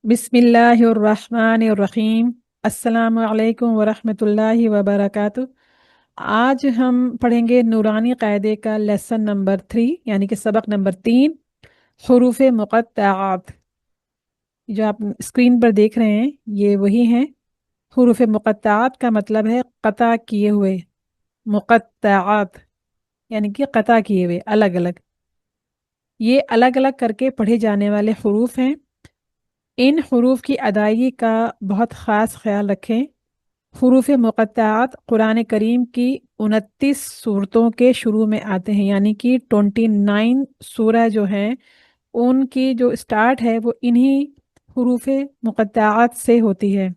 बिस्मिल्लाहिर्रहमानिर्रहीम। अस्सलामु अलैकुम वरहमतुल्लाहि वबरकातुह। आज हम पढ़ेंगे नूरानी कायदे का लेसन नंबर 3 यानी कि सबक नंबर 3, हुरूफ मुक़त्तआत। जो आप स्क्रीन पर देख रहे हैं ये वही हैं। हुरूफ मुक़त्तआत का मतलब है क़ता किए हुए, मुक़त्तआत यानी कि क़ता किए हुए, अलग अलग। ये अलग अलग करके पढ़े जाने वाले हुरूफ हैं। इन हुरूफ की अदायगी का बहुत ख़ास ख्याल रखें। हुरूफ मुक़त्तआत कुरान करीम की 29 सूरतों के शुरू में आते हैं, यानी कि 29 सूरह जो हैं उनकी जो स्टार्ट है वो इन्हीं हुरूफ मुक़त्तआत से होती है।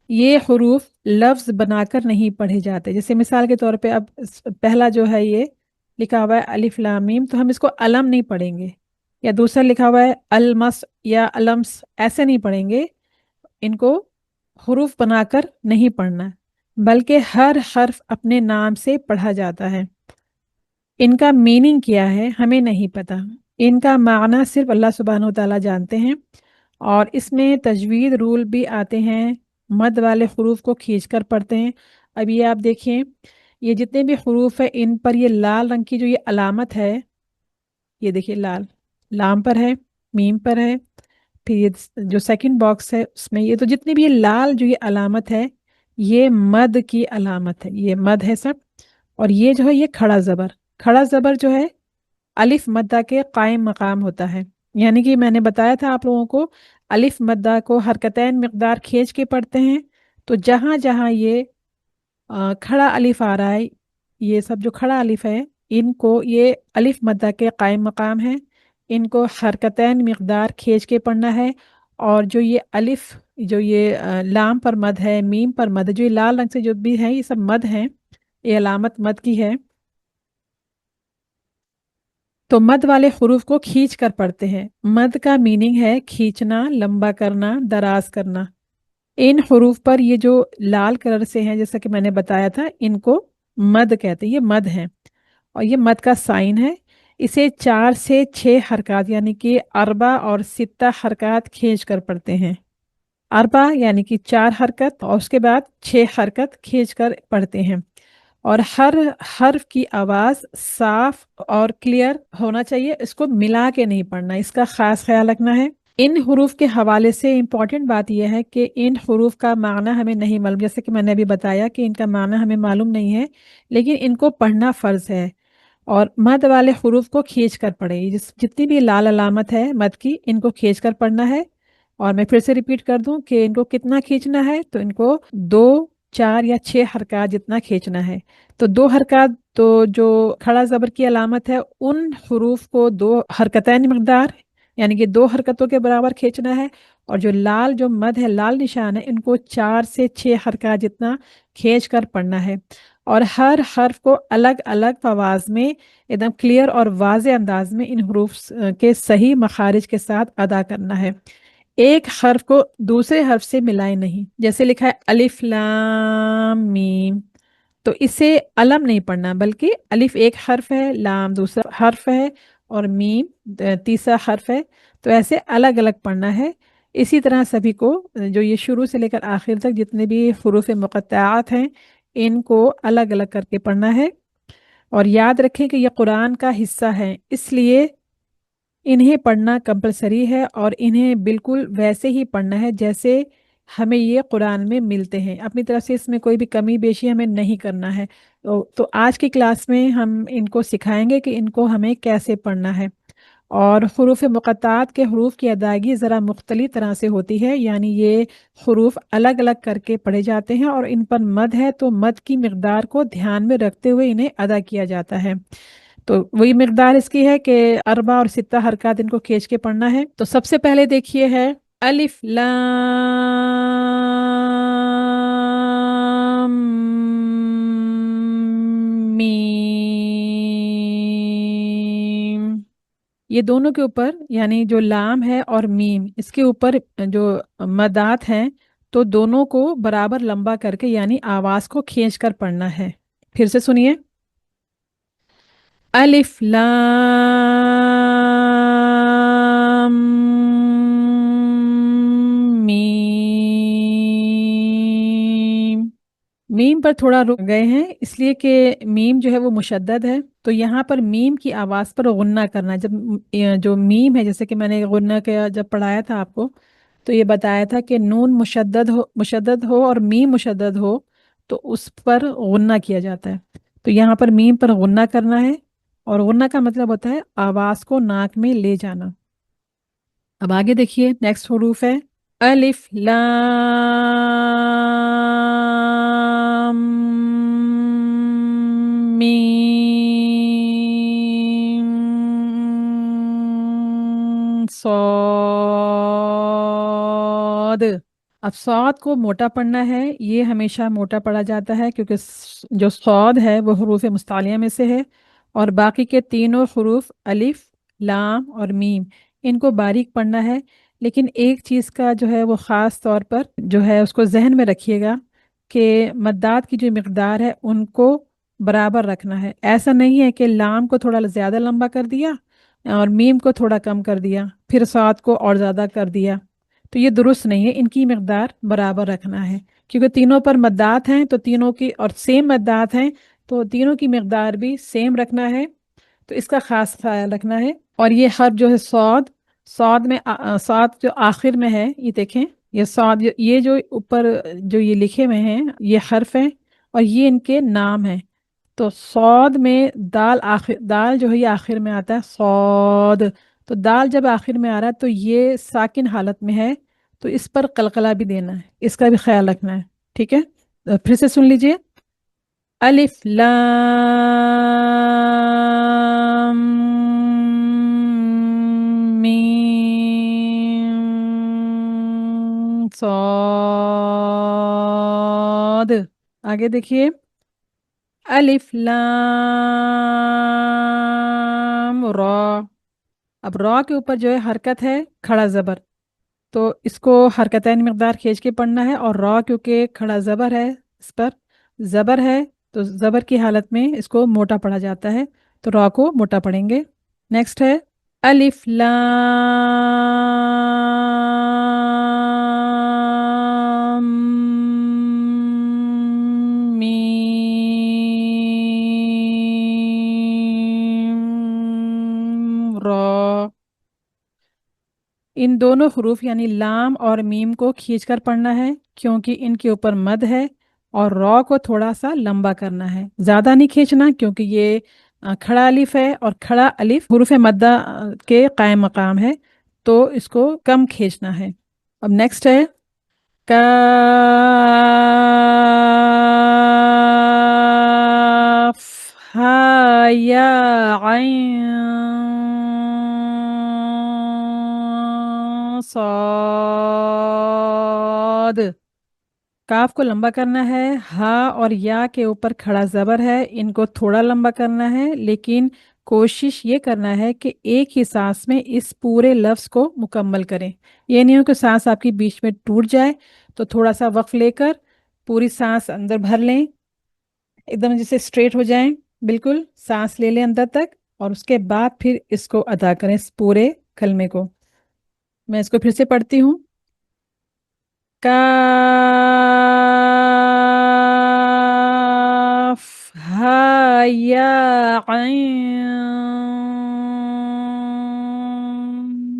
ये हुरूफ लफ्ज़ बनाकर नहीं पढ़े जाते। जैसे मिसाल के तौर पे अब पहला जो है ये लिखा हुआ है अलिफ लाम मीम, तो हम इसको अलम नहीं पढ़ेंगे। या दूसरा लिखा हुआ है अलमस या अलम्स, ऐसे नहीं पढ़ेंगे। इनको हुरूफ बनाकर नहीं पढ़ना, बल्कि हर हर्फ अपने नाम से पढ़ा जाता है। इनका मीनिंग क्या है हमें नहीं पता। इनका माना सिर्फ अल्लाह सुब्हानहू तआला जानते हैं। और इसमें तजवीद रूल भी आते हैं। मद वाले हुरूफ को खींच कर पढ़ते हैं। अब ये आप देखिए, ये जितने भी हुरूफ है इन पर ये लाल रंग की जो ये अलामत है, ये देखिए लाल, लाम पर है, मीम पर है, फिर ये जो सेकंड बॉक्स है उसमें ये, तो जितनी भी ये लाल जो ये अलामत है ये मद की अलामत है, ये मद है सब। और ये जो है ये खड़ा ज़बर, खड़ा ज़बर जो है अलिफ मद्दा के कायम मकाम होता है। यानी कि मैंने बताया था आप लोगों को, अलिफ मद्दा को हरकतैन मिकदार खींच के पढ़ते हैं। तो जहाँ जहाँ ये खड़ा अलिफ आ रहा है, ये सब जो खड़ा अलिफ है इनको, ये अलिफ मद्दा के कायम मकाम है, इनको हरकतैन मिकदार खींच के पढ़ना है। और जो ये अलिफ, जो ये लाम पर मद है, मीम पर मद, जो ये लाल रंग से जो भी है ये सब मद हैं, ये अलामत मद की है। तो मद वाले हुरूफ को खींच कर पढ़ते हैं। मद का मीनिंग है खींचना, लंबा करना, दराज करना। इन हुरूफ पर ये जो लाल कलर से हैं, जैसा कि मैंने बताया था, इनको मद कहते हैं, ये मद हैं। और ये मद का साइन है। इसे 4 से 6 हरकत यानी कि अरबा और सित्ता हरकत खींच कर पढ़ते हैं। अरबा यानी कि 4 हरकत और उसके बाद 6 हरकत खींच कर पढ़ते हैं। और हर हर्फ की आवाज़ साफ और क्लियर होना चाहिए, इसको मिला के नहीं पढ़ना, इसका ख़ास ख्याल रखना है। इन हुरूफ के हवाले से इम्पॉर्टेंट बात यह है कि इन हुरूफ का माना हमें नहीं मालूम, जैसे कि मैंने अभी बताया कि इनका माना हमें मालूम नहीं है, लेकिन इनको पढ़ना फ़र्ज़ है। और मद वाले हुरूफ को खींच कर पढ़े, जितनी भी लाल अलामत है मद की, इनको खींच कर पढ़ना है। और मैं फिर से रिपीट कर दूं कि इनको कितना खींचना है, तो इनको 2, 4 या 6 हरकत जितना खींचना है। तो 2 हरकत, तो जो खड़ा ज़बर की अलामत है उन हुरूफ को 2 हरकतैन मकदार यानी कि 2 हरकतों के बराबर खींचना है। और जो लाल जो मद है, लाल निशान है, इनको 4 से 6 हरकत जितना खींच कर पढ़ना है। और हर हर्फ को अलग अलग आवाज़ में एकदम क्लियर और वाज़े अंदाज में इन हरूफ के सही मखारिज के साथ अदा करना है। एक हर्फ को दूसरे हर्फ से मिलाए नहीं। जैसे लिखा है अलिफ लाम मीम, तो इसे अलम नहीं पढ़ना, बल्कि अलिफ एक हर्फ है, लाम दूसरा हर्फ है, और मीम तीसरा हर्फ है। तो ऐसे अलग अलग पढ़ना है। इसी तरह सभी को, जो ये शुरू से लेकर आखिर तक जितने भी हुरूफ मुक़त्तआत हैं इनको अलग अलग करके पढ़ना है। और याद रखें कि ये कुरान का हिस्सा है, इसलिए इन्हें पढ़ना कंपलसरी है और इन्हें बिल्कुल वैसे ही पढ़ना है जैसे हमें ये कुरान में मिलते हैं। अपनी तरफ से इसमें कोई भी कमी बेशी हमें नहीं करना है। तो आज की क्लास में हम इनको सिखाएंगे कि इनको हमें कैसे पढ़ना है। और हुरूफ मुक़त्तआत के हरूफ की अदायगी ज़रा मुख्तलिफ तरह से होती है, यानी ये हरूफ अलग अलग करके पढ़े जाते हैं और इन पर मद है तो मद की मकदार को ध्यान में रखते हुए इन्हें अदा किया जाता है। तो वही मकदार इसकी है कि अरबा और सित्ता हरकत इनको खींच के पढ़ना है। तो सबसे पहले देखिए है अलिफ लाम मीम। ये दोनों के ऊपर, यानी जो लाम है और मीम, इसके ऊपर जो मदात हैं, तो दोनों को बराबर लंबा करके यानी आवाज को खींच कर पढ़ना है। फिर से सुनिए, अलिफ लाम मीम पर थोड़ा रुक गए हैं इसलिए कि मीम जो है वो मुशद्दद है, तो यहाँ पर मीम की आवाज़ पर गुन्ना करना। जब जो मीम है, जैसे कि मैंने गुन्ना का जब पढ़ाया था आपको, तो ये बताया था कि नून मुशद्दद हो और मीम मुशद्दद हो तो उस पर गुन्ना किया जाता है। तो यहाँ पर मीम पर गुन्ना करना है, और गुन्ना का मतलब होता है आवाज़ को नाक में ले जाना। अब आगे देखिए, नेक्स्ट हरूफ है अलिफ लाम मीम सॉद। अब सौद को मोटा पढ़ना है, ये हमेशा मोटा पढ़ा जाता है क्योंकि जो सौद है वो हरूफ मुस्तालिया में से है, और बाकी के तीनों हरूफ अलिफ लाम और मीम इनको बारीक पढ़ना है। लेकिन एक चीज़ का जो है वो ख़ास तौर पर जो है उसको जहन में रखिएगा कि मद्दात की जो मकदार है उनको बराबर रखना है। ऐसा नहीं है कि लाम को थोड़ा ज़्यादा लंबा कर दिया और मीम को थोड़ा कम कर दिया फिर सौद को और ज़्यादा कर दिया, तो ये दुरुस्त नहीं है। इनकी मकदार बराबर रखना है, क्योंकि तीनों पर मद्दात हैं तो तीनों की, और सेम मद्दात हैं तो तीनों की मकदार भी सेम रखना है। तो इसका खास ख्याल रखना है। और ये हर्फ जो है सौद, सौद में सौद जो आखिर में है, ये देखें, ये सौद ये जो ऊपर जो ये लिखे हुए हैं ये हर्फ हैं और ये इनके नाम हैं। तो सौद में दाल आखिर, दाल जो है ये आखिर में आता है सौद। तो दाल जब आखिर में आ रहा है तो ये साकिन हालत में है, तो इस पर कलकला भी देना है, इसका भी ख्याल रखना है। ठीक है, फिर से सुन लीजिए अलिफ लाम मीम सॉद। आगे देखिए अलिफ लाम रॉ। अब रॉ के ऊपर जो है हरकत है खड़ा जबर, तो इसको हरकतैन मकदार खींच के पढ़ना है, और रॉ क्योंकि खड़ा ज़बर है इस पर ज़बर है, तो ज़बर की हालत में इसको मोटा पढ़ा जाता है, तो रॉ को मोटा पढ़ेंगे। नेक्स्ट है अलिफ लाम मीम रॉ। इन दोनों हरूफ यानी लाम और मीम को खींचकर पढ़ना है क्योंकि इनके ऊपर मद है, और रॉ को थोड़ा सा लंबा करना है, ज़्यादा नहीं खींचना क्योंकि ये खड़ा अलिफ है और खड़ा अलिफ हुरूफ मद्दा के कायम मकाम है, तो इसको कम खींचना है। अब नेक्स्ट है काफ हा या आइन सॉद। काफ को लंबा करना है, हा और या के ऊपर खड़ा जबर है, इनको थोड़ा लंबा करना है, लेकिन कोशिश ये करना है कि एक ही सांस में इस पूरे लफ्ज को मुकम्मल करें। ये नहीं हो कि सांस आपकी बीच में टूट जाए, तो थोड़ा सा वक्त लेकर पूरी सांस अंदर भर लें, एकदम जैसे स्ट्रेट हो जाएं, बिल्कुल सांस ले लें अंदर तक, और उसके बाद फिर इसको अदा करें इस पूरे कलमे को। मैं इसको फिर से पढ़ती हूँ काफ हा या आइन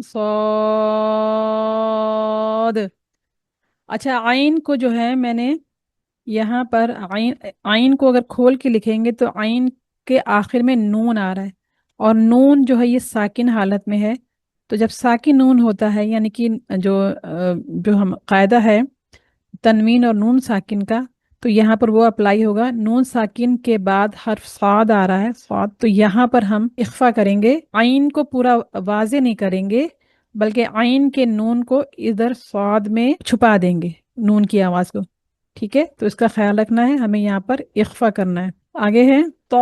सॉद। अच्छा, आइन को जो है मैंने यहाँ पर आइन, आइन को अगर खोल के लिखेंगे तो आइन के आखिर में नून आ रहा है, और नून जो है ये साकिन हालत में है। तो जब साकिन नून होता है यानी कि जो हम कायदा है तनवीन और नून साकिन का, तो यहाँ पर वो अप्लाई होगा। नून साकिन के बाद हर्फ साद आ रहा है, साद, तो यहाँ पर हम इख्फा करेंगे, आइन को पूरा वाजे नहीं करेंगे बल्कि आइन के नून को इधर साद में छुपा देंगे, नून की आवाज़ को। ठीक है, तो इसका ख्याल रखना है, हमें यहाँ पर इख्फा करना है। आगे है तो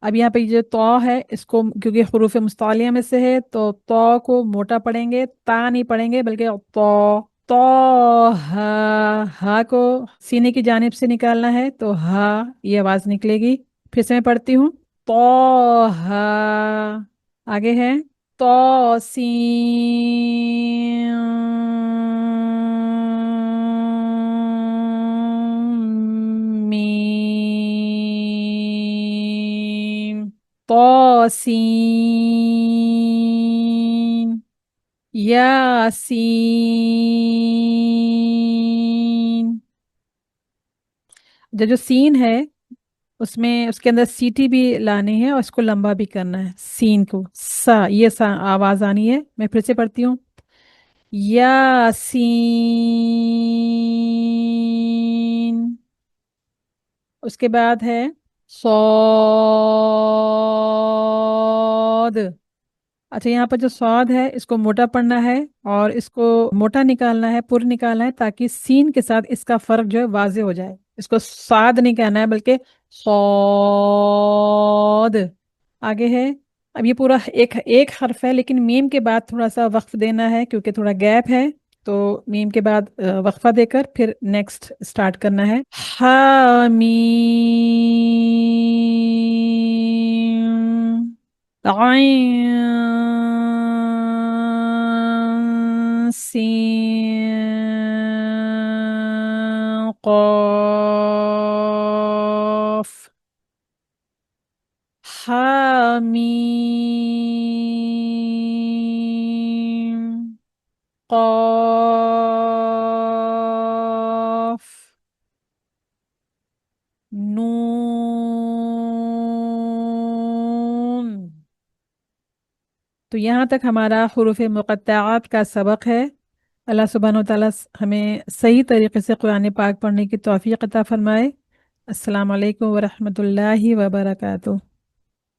अब यहाँ पे जो तो है इसको क्योंकि हरूफ मुस्तालिया में से है तो को मोटा पढ़ेंगे, ता नहीं पढ़ेंगे बल्कि तो हा को सीने की जानिब से निकालना है, तो हा ये आवाज निकलेगी। फिर से मैं पढ़ती हूँ तो हा। आगे है तो यासीन, यासीन। जो जो सीन है उसमें उसके अंदर सीटी भी लानी है और इसको लंबा भी करना है, सीन को। सा, ये सा आवाज आनी है। मैं फिर से पढ़ती हूँ। यासीन। उसके बाद है सौद। अच्छा, यहाँ पर जो स्वाद है इसको मोटा पढ़ना है और इसको मोटा निकालना है, पुर निकालना है, ताकि सीन के साथ इसका फर्क जो है वाजे हो जाए। इसको स्वाद नहीं कहना है बल्कि सौद। आगे है। अब ये पूरा एक एक हर्फ है, लेकिन मीम के बाद थोड़ा सा वक्फ देना है क्योंकि थोड़ा गैप है। तो मीम के बाद वक्फा देकर फिर नेक्स्ट स्टार्ट करना है। हामीम, عين سين قاف حميم قاف नून। तो यहाँ तक हमारा हुरूफ मुक़त्तआत का सबक है। अल्लाह सुब्हानहु व तआला हमें सही तरीके से कुरान पाक पढ़ने की तौफीक अता फरमाए। अस्सलाम वालेकुम व रहमतुल्लाहि व बरकातुहू।